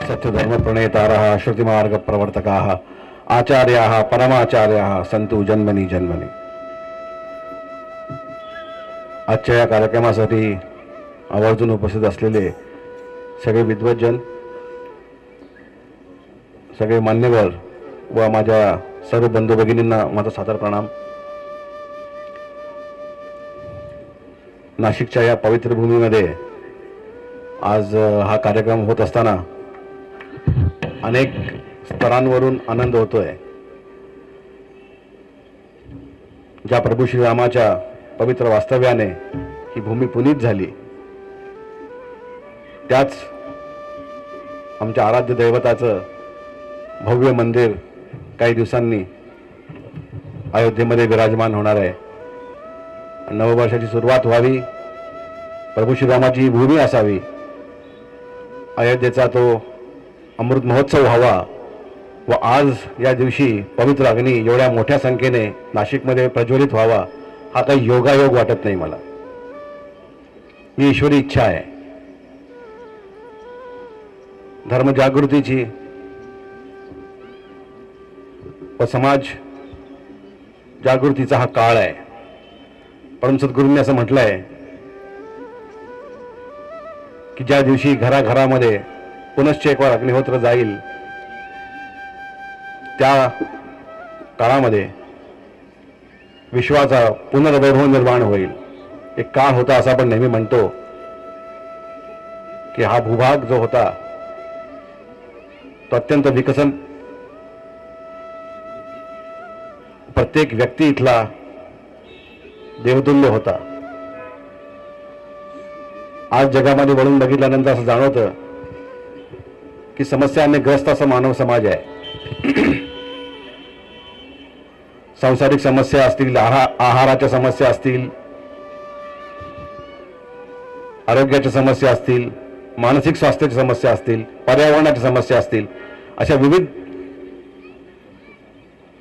सत्यधर्मप्रणेतारः श्रुतिमार्गप्रवर्तकाः आचार्याः परमाचार्याः सन्तु जन्मनी जन्मनी। आजच्या या कार्यक्रमासाठी आवर्जून उपस्थित असलेले सगळे विद्वज्जन, सगळे मान्यवर व माझ्या सर्व बंधू भगिनींना माझा सादर प्रणाम। नाशिकच्या या पवित्र भूमीमध्ये आज हा कार्यक्रम होत असताना अनेक स्तरांवरून आनंद होतोय। ज्या प्रभू श्रीरामाच्या पवित्र वास्तव्याने ही भूमी पुनीत झाली, त्याच आमच्या आराध्य दैवताचं भव्य मंदिर काही दिवसांनी अयोध्येमध्ये विराजमान होणार आहे। नववर्षाची सुरुवात व्हावी, प्रभू श्रीरामाची ही भूमी असावी, अयोध्येचा तो अमृत महोत्सव व्हावा व आज या दिवशी पवित्र अग्नी एवढ्या मोठ्या संख्येने नाशिकमध्ये प्रज्वलित व्हावा, हा काही योगायोग वाटत नाही मला। ही ईश्वरी इच्छा आहे। धर्मजागृतीची व समाज जागृतीचा हा काळ आहे। परम सद्गुरूंनी असं म्हटलंय की ज्या दिवशी घराघरामध्ये पुनश्च एक वार अग्निहोत्र जाईल, त्या काळामध्ये विश्वाचा पुनर्वैभव निर्माण होईल। एक काळ होता असं आपण नेहमी म्हणतो की हा भूभाग जो होता तो अत्यंत विकसन, प्रत्येक व्यक्ती इथला देवतुल्य होता। आज जगामध्ये वळून बघितल्यानंतर असं जाणवतं की समस्यांनी ग्रस्त असा मानव समाज आहे। सांसारिक समस्या असतील, आहाराच्या समस्या असतील, आरोग्याच्या समस्या असतील, मानसिक स्वास्थ्याच्या समस्या असतील, पर्यावरणाच्या समस्या असतील, अशा विविध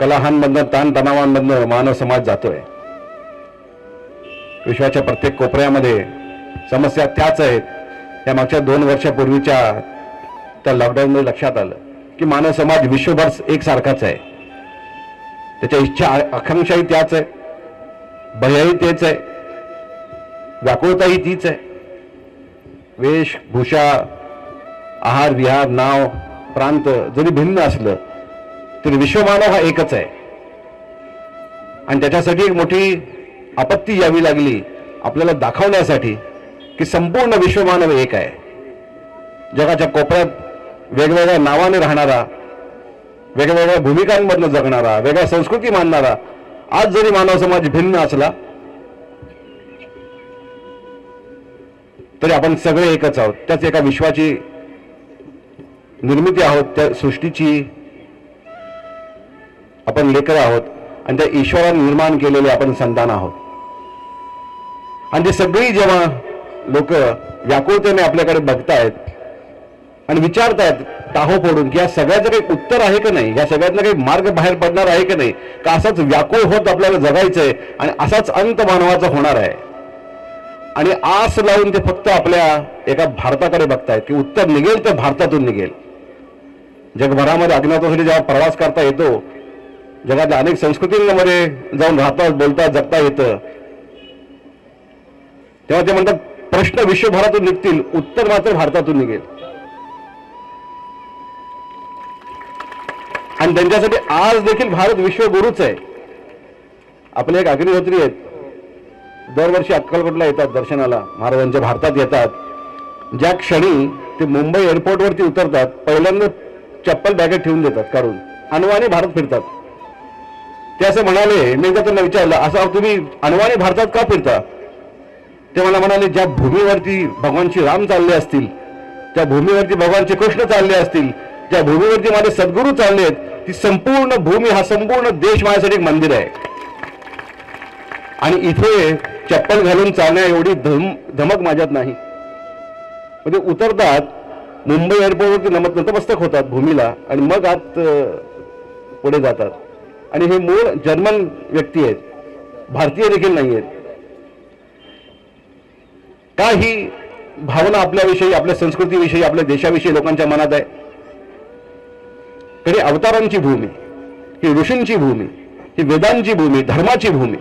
कलहांमधनं, ताणतणावांमधनं मानव समाज जातोय। विश्वाच्या प्रत्येक कोपऱ्यामध्ये समस्या त्याच आहेत। या मागच्या 2 वर्षापूर्वीच्या त्या लॉकडाऊनमध्ये लक्षात आलं की मानव समाज विश्वभर एकसारखाच आहे। त्याच्या इच्छा आकांक्षाही त्याच आहे, भयही तेच आहे, व्याकुळताही तीच आहे। वेशभूषा, आहार विहार, नाव, प्रांत जरी भिन्न असलं तरी विश्वमानव हा एकच आहे। आणि त्याच्यासाठी एक मोठी आपत्ती यावी लागली आपल्याला दाखवण्यासाठी की संपूर्ण विश्वमानव एक आहे। जगाच्या कोपऱ्यात वेगवेगळ्या नावाने राहणारा, वेगवेगळ्या भूमिकांमधनं जगणारा, वेगळ्या संस्कृती मानणारा, आज जरी मानव समाज भिन्न असला तरी आपण सगळे एकच आहोत। त्याच एका विश्वाची निर्मिती आहोत, त्या सृष्टीची आपण लेकरं आहोत आणि त्या ईश्वराने निर्माण केलेले आपण संतान आहोत। आणि ते सगळी जेव्हा लोक व्याकुळतेने आपल्याकडे बघतायत आणि विचारतायत टाहो फोडून की या सगळ्याचं काही उत्तर आहे का नाही, या सगळ्यातनं काही मार्ग बाहेर पडणार आहे का नाही, का असाच व्याकुळ होत आपल्याला जगायचंय आणि असाच अंत मानवाचा होणार आहे। आणि आस लावून ते फक्त आपल्या एका भारताकडे बघतायत की उत्तर निघेल तर भारतातून निघेल। जगभरामध्ये अज्ञातासाठी जेव्हा प्रवास करता येतो, जगातल्या अनेक संस्कृतींमध्ये जाऊन राहतात, बोलतात, जगता येतं, तेव्हा ते म्हणतात प्रश्न विश्वभरातून निघतील, उत्तर मात्र भारतातून निघेल। आणि त्यांच्यासाठी आज देखील भारत विश्वगुरूच आहे। आपले एक अग्निहोत्री आहेत, दरवर्षी अक्कलकोटला येतात दर्शनाला, महाराजांच्या भारतात येतात। ज्या क्षणी ते मुंबई एअरपोर्टवरती उतरतात, पहिल्यांदा चप्पल बॅगेत ठेवून देतात काढून, अनवाणी भारत फिरतात। ते असं म्हणाले, मी एकदा त्यांना विचारलं, असं तुम्ही अनवाणी भारतात का फिरता? ते मला म्हणाले, ज्या भूमीवरती भगवान श्री राम चालले असतील, त्या भूमीवरती भगवान श्री कृष्ण चालले असतील, ज्या भूमीवरती माझे सद्गुरू चाललेत, ती संपूर्ण भूमी, हा संपूर्ण देश माझ्यासाठी एक मंदिर आहे। आणि इथे चप्पल घालून चालण्या एवढी धमक माझ्यात नाही। म्हणजे उतरतात, मुंबई एअरपोर्टवरती नतमस्तक होतात भूमीला आणि मग आत पुढे जातात। आणि हे मूळ जर्मन व्यक्ती आहेत, भारतीय देखील नाही आहेत। का ही भावना आपल्याविषयी, आपल्या संस्कृतीविषयी, आपल्या देशाविषयी लोकांच्या मनात आहे? तरी अवतारांची भूमी, ही ऋषींची भूमी, ही वेदांची भूमी, धर्माची भूमी.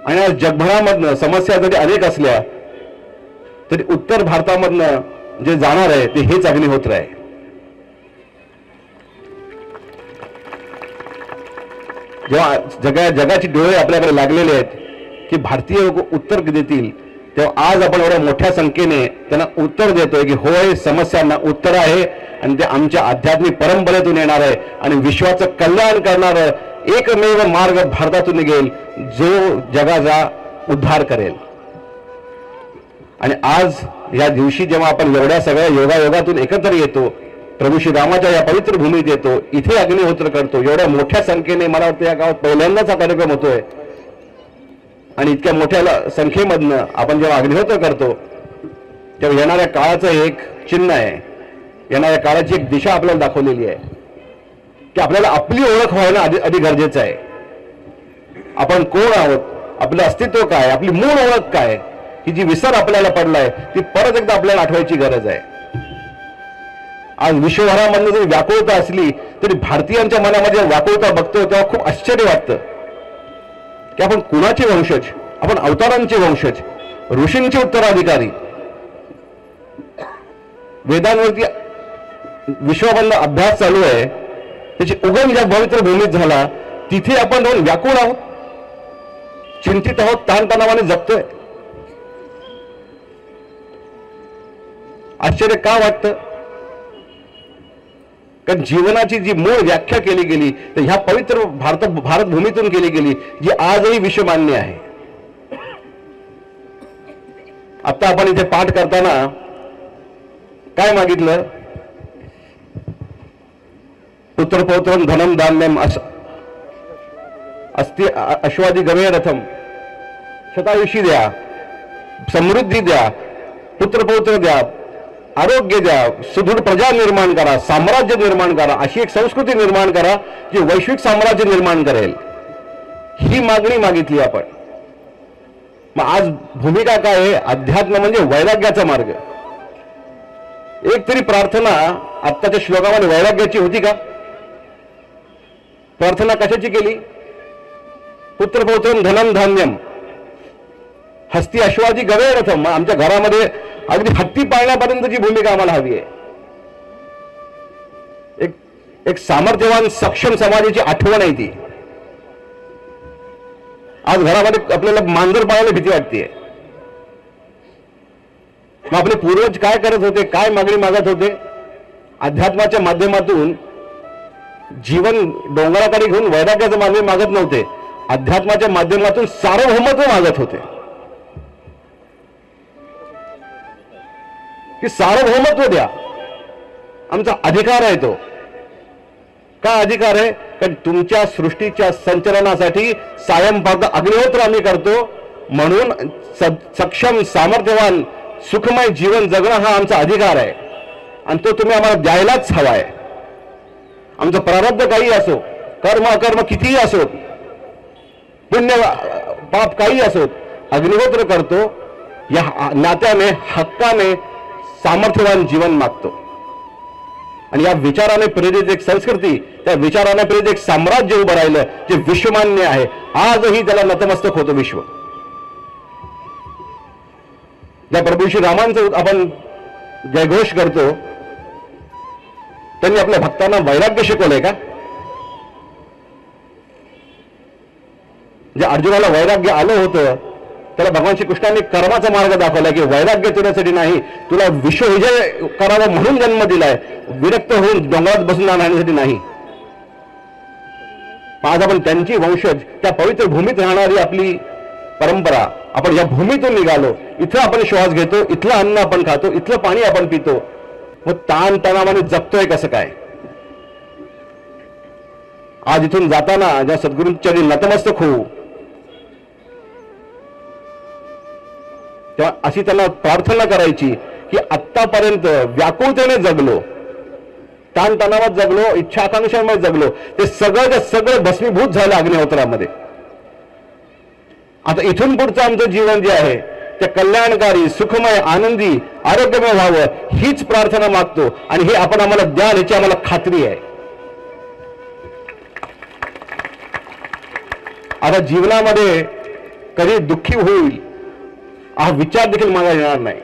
आणि आज जगभरामधनं समस्या जरी अनेक असल्या तरी उत्तर भारतामधनं जे जाणार आहे ते हेच अग्निहोत्र आहे. जेव्हा जगाची डोळे आपल्याकडे लागलेले आहेत की भारतीय लोक उत्तर देतील, तेव्हा आज आपण एवढ्या मोठ्या संख्येने त्यांना उत्तर देतोय की होय, समस्यांना उत्तर आहे आणि ते आमच्या आध्यात्मिक परंपरेतून येणार आहे आणि विश्वाचं कल्याण करणारं एकमेव मार्ग भारतातून निघेल जो जगाचा उद्धार करेल. आणि आज या दिवशी जेव्हा आपण एवढ्या सगळ्या योगायोगातून एकत्र येतो, प्रभू श्रीरामाच्या या पवित्र भूमीत येतो, इथे अग्निहोत्र करतो, एवढ्या मोठ्या संख्येने, मला वाटतं या गावात पहिल्यांदाच हा कार्यक्रम होतोय. आणि इतक्या मोठ्या संख्येमधनं आपण जेव्हा अग्निहोत्र करतो तेव्हा येणाऱ्या काळाचं एक चिन्ह आहे, येणाऱ्या काळाची एक दिशा आपल्याला दाखवलेली आहे की आपल्याला आपली ओळख व्हायला अधिक गरजेचं आहे. आपण कोण आहोत, आपलं अस्तित्व काय, आपली मूळ ओळख काय, ही जी विसर आपल्याला पडलाय ती परत एकदा आपल्याला आठवायची गरज आहे. आज विश्वभरामधनं जरी व्याकुळता असली तरी भारतीयांच्या मनामध्ये व्याकुळता बघतो तेव्हा खूप आश्चर्य वाटतं की आपण कुणाचे वंशज, आपण अवतारांचे वंशज, ऋषींचे उत्तराधिकारी. वेदांवरती विश्वबंध अभ्यास चालू आहे, त्याची उगम ज्या पवित्र भूमीत झाला तिथे आपण जाऊन व्याकुळ आहोत, चिंतित आहोत, ताणतणावाने जगतोय. आश्चर्य का वाटतं? कारण जीवनाची जी मूळ व्याख्या केली गेली तर ह्या पवित्र भारत भूमीतून केली गेली, जी आजही विश्वमान्य आहे. आता आपण इथे पाठ करताना काय मागितलं? पुत्रपौत्रम धनम धान्यम अस्ति अश्वादी गवे रथम, शतायुषी द्या, समृद्धी द्या, पुत्रपौत्र द्या, आरोग्य द्या, सुदृढ प्रजा निर्माण करा, साम्राज्य निर्माण करा, अशी एक संस्कृती निर्माण करा जी वैश्विक साम्राज्य निर्माण करेल. ही मागणी मागितली आपण. मग आज भूमिका काय आहे? अध्यात्म म्हणजे वैराग्याचा मार्ग. एक तरी प्रार्थना आत्ताच्या श्लोकामध्ये वैराग्याची होती का? प्रार्थना कशाची केली? पुत्रपौत्रम धनम धान्यम हस्ती अश्वादी गवे रथम. आमच्या घरामध्ये अगदी हत्ती पाळण्यापर्यंतची भूमिका आम्हाला हवी आहे. एक सामर्थ्यवान सक्षम समाजाची आठवण आहे ती. आज घरामध्ये आपल्याला मांजर पाळायला भीती वाटते. मग आपले पूर्वज काय करत होते, काय मागणी मागत होते? अध्यात्माच्या माध्यमातून जीवन डोंगराकडे घेऊन वैराग्याचं मागणी मागत नव्हते, अध्यात्माच्या माध्यमातून सार्वभौमत्व मागत होते की सार्वभौमत्व द्या, आमचा अधिकार आहे. तो का अधिकार आहे? कारण तुमच्या सृष्टीच्या संचलनासाठी सायंपाद अग्निहोत्र आम्ही करतो, म्हणून सक्षम सामर्थ्यवान सुखमय जीवन जगणं हा आमचा अधिकार आहे आणि तो तुम्ही आम्हाला द्यायलाच हवा आहे. आमचं प्रारब्ध काही असो, कर्म अकर्म कितीही असो, पुण्य पाप काही असो, अग्निहोत्र करतो या नात्याने, हक्काने सामर्थ्यवान जीवन मागतो. आणि या विचाराने प्रेरित एक संस्कृती, त्या विचाराने प्रेरित एक साम्राज्य उभं राहिलं जे विश्वमान्य आहे. आजही त्याला नतमस्तक होतं विश्व. ज्या प्रभू श्री रामांचं आपण जयघोष करतो, त्यांनी आपल्या भक्तांना वैराग्य शिकवलंय का? जे अर्जुनाला वैराग्य आलं होतं त्याला भगवान श्रीकृष्णांनी कर्माचा मार्ग दाखवला की वैराग्य तुझ्यासाठी नाही, तुला विश्वविजय करावा म्हणून जन्म दिलाय, विरक्त होऊन डोंगरात बसून राहण्यासाठी नाही. आज आपण त्यांची वंशज, त्या पवित्र भूमीत राहणारी आपली परंपरा, आपण या भूमीतून निघालो, इथं आपण श्वास घेतो, इथलं अन्न आपण खातो, इथलं पाणी आपण पितो, मग ताण तणावाने जगतोय कसं काय? आज इथून जाताना ज्या सद्गुरूंच्या नतमस्तक होऊ, तेव्हा अशी त्यांना प्रार्थना करायची की आत्तापर्यंत व्याकुळतेने जगलो, ताणतणावात जगलो, इच्छा आकांक्षांमध्ये जगलो, ते सगळं भस्मीभूत झालं अग्निहोत्रामध्ये. आता इथून पुढचं आमचं जीवन जे आहे ते कल्याणकारी, सुखमय, आनंदी, आरोग्यमय व्हावं हीच प्रार्थना मागतो आणि हे आपण आम्हाला द्याल याची आम्हाला खात्री आहे. आता जीवनामध्ये कधी दुःखी होईल हा विचार देखील मला येणार नाही.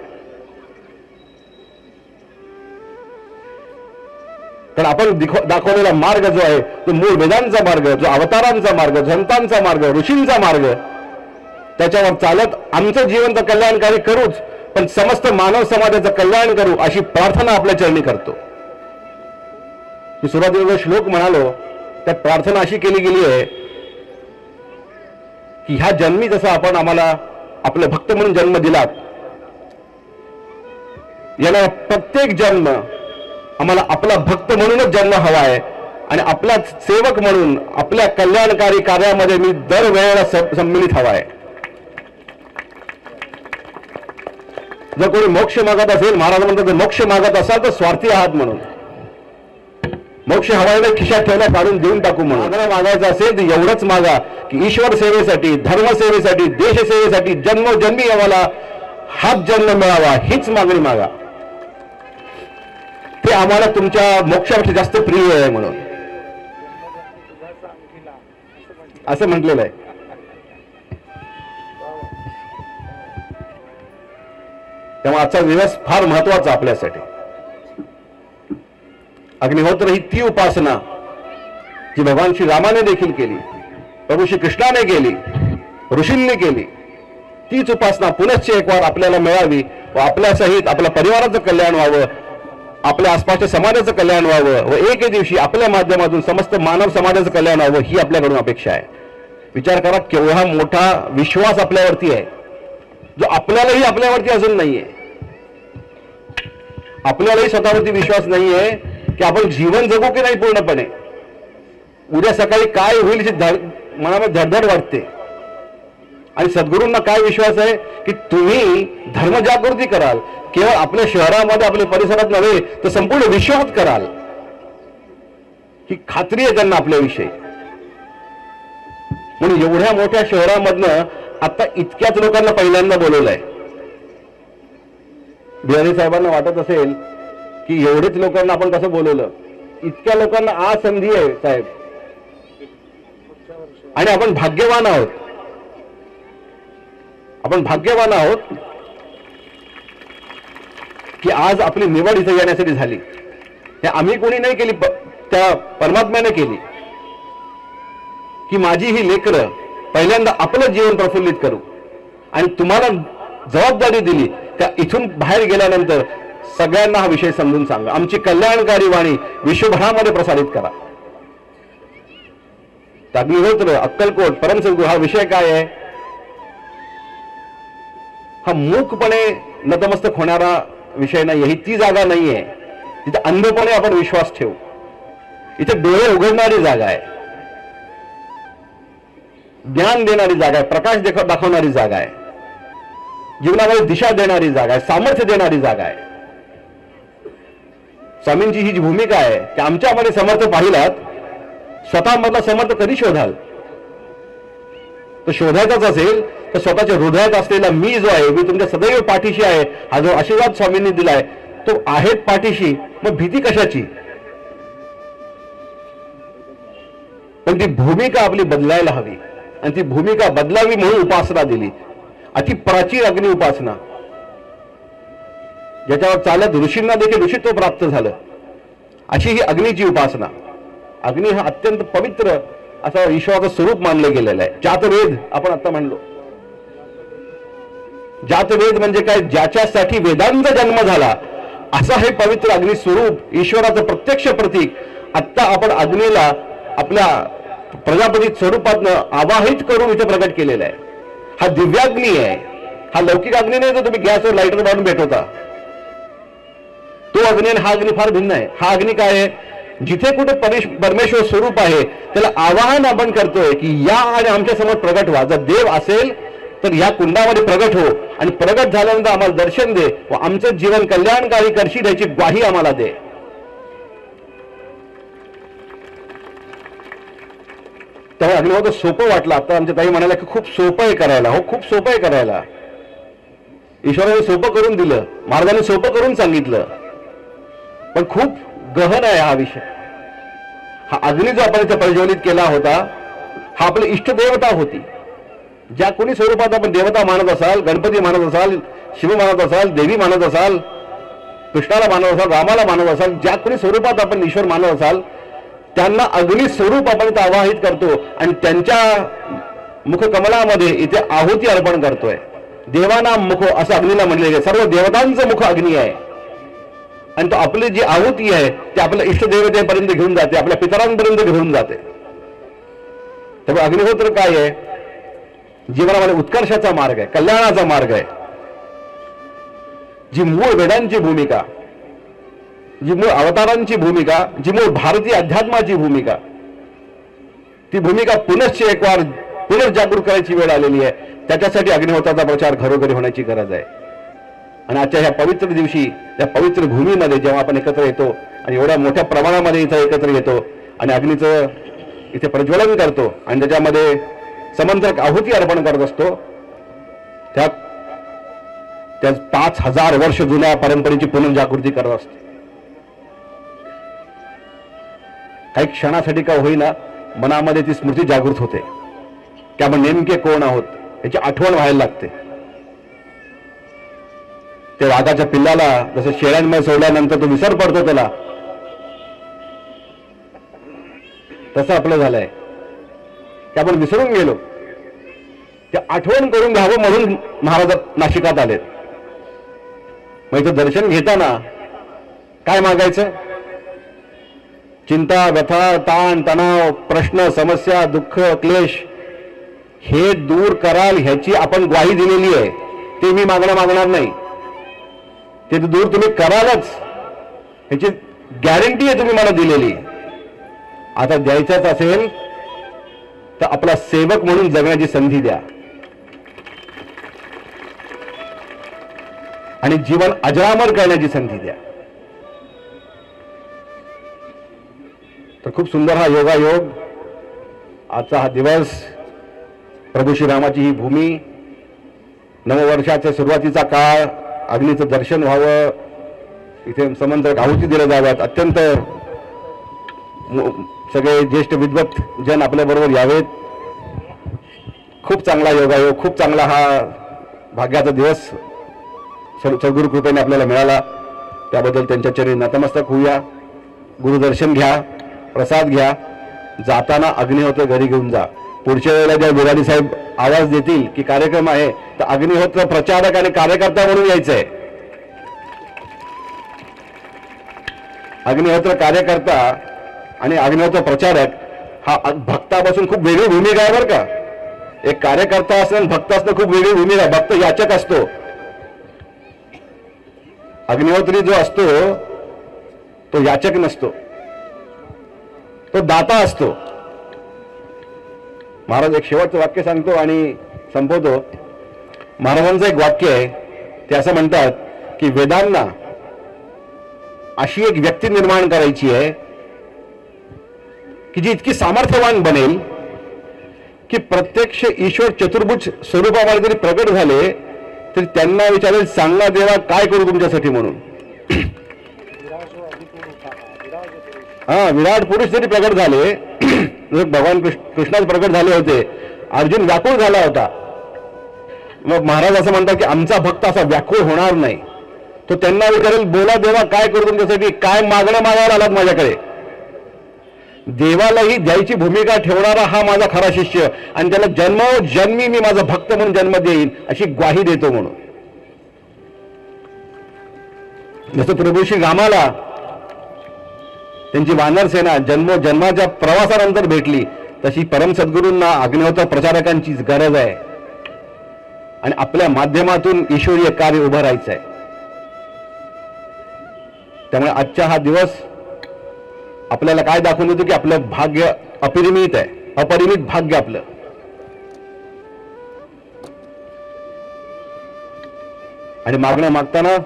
कारण आपण दाखवलेला मार्ग जो आहे तो मूळ वेदांचा मार्ग, जो अवतारांचा मार्ग, संतांचा मार्ग, ऋषींचा मार्ग, त्याच्यावर चालत आमचं जीवन तर कल्याणकारी करूच, पण समस्त मानव समाजाचं कल्याण करू अशी प्रार्थना आपल्या चरणी करतो. मी सुरुवातीला जो श्लोक म्हणालो त्यात प्रार्थना अशी केली गेली आहे की ह्या जन्मी जसं आपण आम्हाला आपले भक्त म्हणून जन्म दिलात, याला प्रत्येक जन्म आम्हाला आपला भक्त म्हणूनच जन्म हवा आहे आणि आपला सेवक म्हणून आपल्या कल्याणकारी कार्यामध्ये मी दरवेळेला सम्मिलित हवा आहे. जर कोणी मोक्ष मागत असेल, महाराज म्हणतात जर मोक्ष मागत असाल तर स्वार्थी आहात म्हणून. मोक्ष हवायला खिशात ठेवला काढून देऊन टाकू म्हणून. मागायचं असेल तर एवढंच मागा की ईश्वर सेवेसाठी, धर्मसेवेसाठी, देशसेवेसाठी जन्मोजन्मी आम्हाला हाच जन्म मिळावा हीच मागणी मागा. ते आम्हाला तुमच्या मोक्षापेक्षा जास्त प्रिय आहे म्हणून असं म्हटलेलं आहे. तेव्हा आजचा दिवस फार महत्वाचा आपल्यासाठी. अग्निहोत्र ही ती उपासना जी भगवान श्री रामाने देखील केली, प्रभू श्री कृष्णाने केली, ऋषींनी केली. तीच उपासना पुनश्च एक वार आपल्याला मिळावी व आपल्या सहित आपल्या परिवाराचं कल्याण व्हावं, आपल्या आसपासच्या समाजाचं कल्याण व्हावं व एके दिवशी आपल्या माध्यमातून समस्त मानव समाजाचं कल्याण व्हावं ही आपल्याकडून अपेक्षा आहे. विचार करा केवढा मोठा विश्वास आपल्यावरती आहे जो आपल्यालाही आपल्यावरती अजून नाहीये. आपल्यालाही स्वतःवरती विश्वास नाहीये की आपण जीवन जगू की नाही पूर्णपणे. उद्या सकाळी काय होईल याची मनामध्ये धडधड वाटते. आणि सद्गुरूंना काय विश्वास आहे की तुम्ही धर्मजागृती कराल, केवळ आपल्या शहरामध्ये आपल्या परिसरात नव्हे तर संपूर्ण विश्वात कराल ही खात्री आहे त्यांना आपल्याविषयी. म्हणून एवढ्या मोठ्या शहरामधनं आता इतक्याच लोकांना पहिल्यांदा बोलवलंय. बिहारी साहेबांना वाटत असेल की एवढेच लोकांना आपण कसं बोलवलं, इतक्या लोकांना आज संधी आहे साहेब आणि आपण भाग्यवान आहोत. आपण भाग्यवान आहोत की आज आपली निवड इथे येण्यासाठी झाली. हे आम्ही कोणी नाही केली, त्या परमात्म्याने केली की माझी ही लेकरं पहिल्यांदा आपलं जीवन प्रफुल्लित करू आणि तुम्हाला जबाबदारी दिली त्या इथून बाहेर गेल्यानंतर सगळ्यांना हा विषय समजून सांगा. आमची कल्याणकारी वाणी विश्वभरामध्ये प्रसारित करा. अग्निहोत्र, अक्कलकोट, परमसद्गुरू हा विषय काय आहे? हा मूकपणे नतमस्तक होणारा विषय नाही. ही ती जागा नाहीये तिथे अंधपणे आपण विश्वास ठेवू. इथे डोळे उघडणारी जागा आहे, ज्ञान देणारी जागा आहे, प्रकाश दाखवणारी जागा आहे, जीवनामध्ये दिशा देणारी जागा आहे, सामर्थ्य देणारी जागा आहे. स्वामींची ही जी भूमिका आहे की आमच्यामध्ये समर्थ पाहिलात, स्वतःमधला समर्थ कधी शोधाल? तो शोधायचाच असेल तर स्वतःच्या हृदयात असलेला मी जो आहे, मी तुमच्या सदैव पाठीशी आहे, हा जो आशीर्वाद स्वामींनी दिलाय तो आहे पाठीशी. मग भीती कशाची? पण ती भूमिका आपली बदलायला हवी आणि ती भूमिका बदलावी म्हणून उपासना दिली. अति प्राचीन अग्नि उपासना ज्याच्यावर चालत ऋषींना देखील ऋषित्व प्राप्त झालं अशी ही अग्नीची उपासना. अग्नी हा अत्यंत पवित्र असं ईश्वराचं स्वरूप मानलं गेलेलं आहे. जातवेद आपण आता म्हणलो. जातवेद म्हणजे काय? ज्याच्यासाठी वेदांचा जन्म झाला असं हे पवित्र अग्नि स्वरूप, ईश्वराचं प्रत्यक्ष प्रतीक. आता आपण अग्नीला आपल्या प्रजापती स्वरूपातनं आवाहित करून इथे प्रकट केलेला आहे. हा दिव्याग्नी आहे, हा लौकिक अग्नी नाही जो तुम्ही गॅसवर लाईटर बांधून भेटवता. तो अग्नी आणि हा अग्नी फार भिन्न आहे. हा अग्नी काय आहे? जिथे कुठे परमेश्वर स्वरूप आहे त्याला आवाहन आपण करतोय की या आणि आमच्या समोर प्रगट व्हा. जर देव असेल तर या कुंडामध्ये प्रगट हो आणि प्रगट झाल्यानंतर आम्हाला दर्शन दे व आमचं जीवन कल्याणकारी करशील याची ग्वाही आम्हाला दे. तेव्हा अग्निहोत्र सोपं वाटलं. आता आमच्या ताई म्हणाल्या की खूप सोपं आहे करायला. हो, खूप सोपं आहे करायला. ईश्वराने सोपं करून दिलं, महाराजांनी सोपं करून सांगितलं, पण खूप गहन आहे हा विषय. हा अग्नी जो आपण इथे प्रज्वलित केला होता हा आपली इष्टदेवता होती. ज्या कोणी स्वरूपात आपण देवता मानत असाल, गणपती मानत असाल, शिव मानत असाल, देवी मानत असाल, कृष्णाला मानत असाल, रामाला मानत असाल, ज्या कोणी स्वरूपात आपण ईश्वर मानत असाल त्यांना अग्नी स्वरूप आपण इथे आवाहित करतो आणि त्यांच्या मुखकमलामध्ये इथे आहुती अर्पण करतोय. देवाना मुख असं अग्नीला म्हणले गेले. सर्व देवतांचं मुख अग्नी आहे आणि तो आपली जी आहुती आहे ती आपल्या इष्टदेवतेपर्यंत घेऊन जाते, आपल्या पितरांपर्यंत घेऊन जाते. त्यामुळे अग्निहोत्र काय आहे? जीवनामध्ये उत्कर्षाचा मार्ग आहे, कल्याणाचा मार्ग आहे. जी मूळ वेदांची भूमिका, जी मूळ अवतारांची भूमिका, जी मूळ भारतीय अध्यात्माची भूमिका, ती भूमिका पुनश्च एक वार पुनर्जागृत करायची वेळ आलेली आहे. त्याच्यासाठी अग्निहोत्राचा प्रचार घरोघरी होण्याची गरज आहे. आणि आजच्या ह्या पवित्र दिवशी, या पवित्र भूमीमध्ये जेव्हा आपण एकत्र येतो आणि एवढ्या मोठ्या प्रमाणामध्ये इथं एकत्र येतो आणि अग्नीचं इथे प्रज्वलन करतो आणि त्याच्यामध्ये समंत्रक आहुती अर्पण करत असतो, त्या 5000 वर्ष जुन्या परंपरेची पुनर्जागृती करत असतो. काही क्षणासाठी का होईना मनामध्ये ती स्मृती जागृत होते की आपण नेमके कोण आहोत याची आठवण व्हायला लागते. ते वाघाच्या पिल्लाला जसं शेळ्यांमध्ये सोडल्यानंतर तो विसर पडतो त्याला, तसं आपलं झालंय की आपण विसरून गेलो. ते आठवण करून घ्यावं म्हणून महाराज नाशिकात आलेत. मग इथं दर्शन घेताना काय मागायचं? चिंता, व्यथा, ताण, तणाव, प्रश्न, समस्या, दुःख, क्लेश हे दूर कराल ह्याची आपण ग्वाही दिलेली आहे. ते मी मागणार नाही, ते दूर तुम्ही करालच ह्याची गॅरंटी आहे तुम्ही मला दिलेली. आता द्यायचंच असेल तर आपला सेवक म्हणून जगण्याची संधी द्या आणि जीवन अजरामर करण्याची संधी द्या. तर खूप सुंदर हा योगायोग, आजचा हा दिवस, प्रभू श्रीरामाची ही भूमी, नववर्षाच्या सुरुवातीचा काळ, अग्नीचं दर्शन व्हावं, इथे समंत्रक आहुती दिल्या जाव्यात, अत्यंत सगळे ज्येष्ठ विद्वत जन आपल्या बरोबर यावेत. खूप चांगला योगायोग, खूप चांगला हा भाग्याचा दिवस सद्गुरु कृपेने आपल्याला मिळाला. त्याबद्दल त्यांच्या चरणी नतमस्तक होऊया. गुरुदर्शन घ्या, प्रसाद घ्या, जाताना अग्निहोत्र घरी घेऊन जा. पुढच्या वेळेला ज्या बिराडी साहेब आवाज देतील की कार्यक्रम आहे तर अग्निहोत्र प्रचारक आणि कार्यकर्ता म्हणून यायचंय. अग्निहोत्र कार्यकर्ता आणि अग्निहोत्र प्रचारक हा भक्तापासून खूप वेगळी भूमिका आहे बरं का. एक कार्यकर्ता असणं, भक्त असणं खूप वेगळी भूमिका आहे. भक्त याचक असतो, अग्निहोत्री जो असतो तो याचक नसतो, तो दाता असतो. महाराज एक शेवटचं वाक्य सांगतो आणि संपवतो. महाराजांचं एक वाक्य आहे, ते असं म्हणतात की वेदांना अशी एक व्यक्ती निर्माण करायची आहे की जी इतकी सामर्थ्यवान बनेल की प्रत्यक्ष ईश्वर चतुर्भुज स्वरूपामध्ये जरी प्रकट झाले तरी त्यांना विचारेल, सांगा देवा काय करू तुमच्यासाठी म्हणून. विराट पुरुष जरी प्रकट झाले, भगवान कृष्णाच प्रकट झाले होते, अर्जुन व्याकुळ झाला होता. मग महाराज असं म्हणतात की आमचा भक्त असा व्याकुळ होणार नाही. तो त्यांना विचारेल, बोला देवा काय करू तुमच्यासाठी, काय मागणं मागायला आलात माझ्याकडे. देवालाही द्यायची भूमिका ठेवणारा हा माझा खरा शिष्य आणि त्याला जन्मोजन्मी मी माझा भक्त म्हणून जन्म देईन अशी ग्वाही देतो म्हणून. जसं प्रभू श्री रामाला त्यांची वानर सेना जन्मोजन्माच्या प्रवासानंतर भेटली, तशी परम सद्गुरूंना अग्निहोत्र प्रचारकांची गरज आहे आणि आपल्या माध्यमातून ईश्वरीय कार्य उभं राहायचं आहे. त्यामुळे आजचा हा दिवस आपल्याला काय दाखवून देतो की आपलं भाग्य अपरिमित आहे, अपरिमित भाग्य आपलं. आणि मागणं मागताना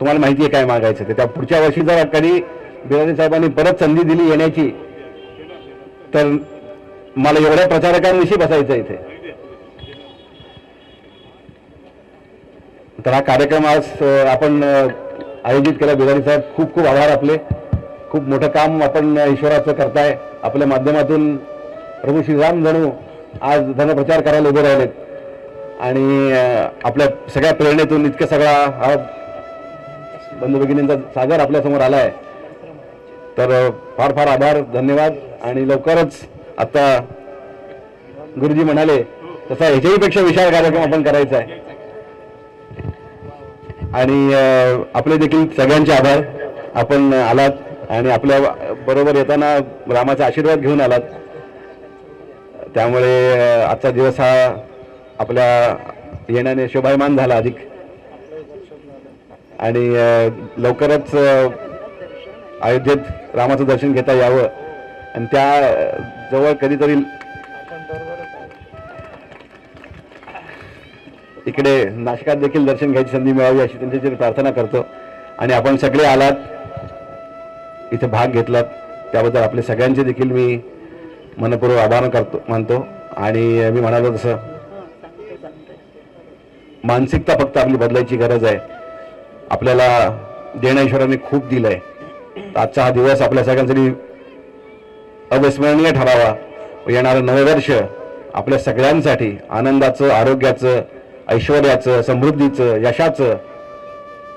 तुम्हाला माहिती आहे काय मागायचं ते. त्या पुढच्या वर्षी जर कधी बिरारी साहेबांनी परत संधी दिली येण्याची तर मला एवढ्या प्रचारकांविषयी बसायचं इथे. तर हा कार्यक्रम आज आपण आयोजित केला. बिरारी साहेब, खूप खूप आभार आपले. खूप मोठं काम आपण ईश्वराचं करताय. आपल्या माध्यमातून प्रभू श्रीराम जणू आज धनप्रचार करायला उभे राहिलेत आणि आपल्या सगळ्या प्रेरणेतून इतकं सगळा हा बंधू भगिनींचा सागर आपल्यासमोर आला आहे. तर फार फार आभार, धन्यवाद. आणि लवकरच आता गुरुजी म्हणाले तसा ह्याच्याही पेक्षा विशाल कार्यक्रम आपण करायचा आहे. आणि आपले देखील सगळ्यांचे आभार. आपण आलात आणि आपल्या बरोबर येताना रामाचा आशीर्वाद घेऊन आलात. त्यामुळे आजचा दिवस हा आपल्या येण्याने शोभायमान झाला अधिक. आणि लवकरच अयोध्येत रामाचं दर्शन घेता यावं आणि त्या जवळ कधीतरी इकडे नाशकात देखील दर्शन घ्यायची संधी मिळावी अशी त्यांच्याची प्रार्थना करतो. आणि आपण सगळे आलात, इथे भाग घेतलात, त्याबद्दल आपले सगळ्यांचे देखील मी मनपूर्वक आभार मानतो. आणि मी म्हणालो तसं मानसिकता फक्त आपली बदलायची गरज आहे. आपल्याला देणेश्वरांनी खूप दिलंय. आजचा हा दिवस आपल्या सगळ्यांसाठी अविस्मरणीय ठरावा. येणारं नवे वर्ष आपल्या सगळ्यांसाठी आनंदाचं, आरोग्याचं, ऐश्वर्याचं, समृद्धीचं, यशाचं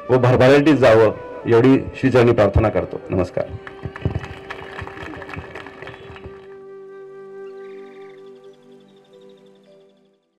व भरभराटीत जावं एवढी श्रीचरणी प्रार्थना करतो. नमस्कार.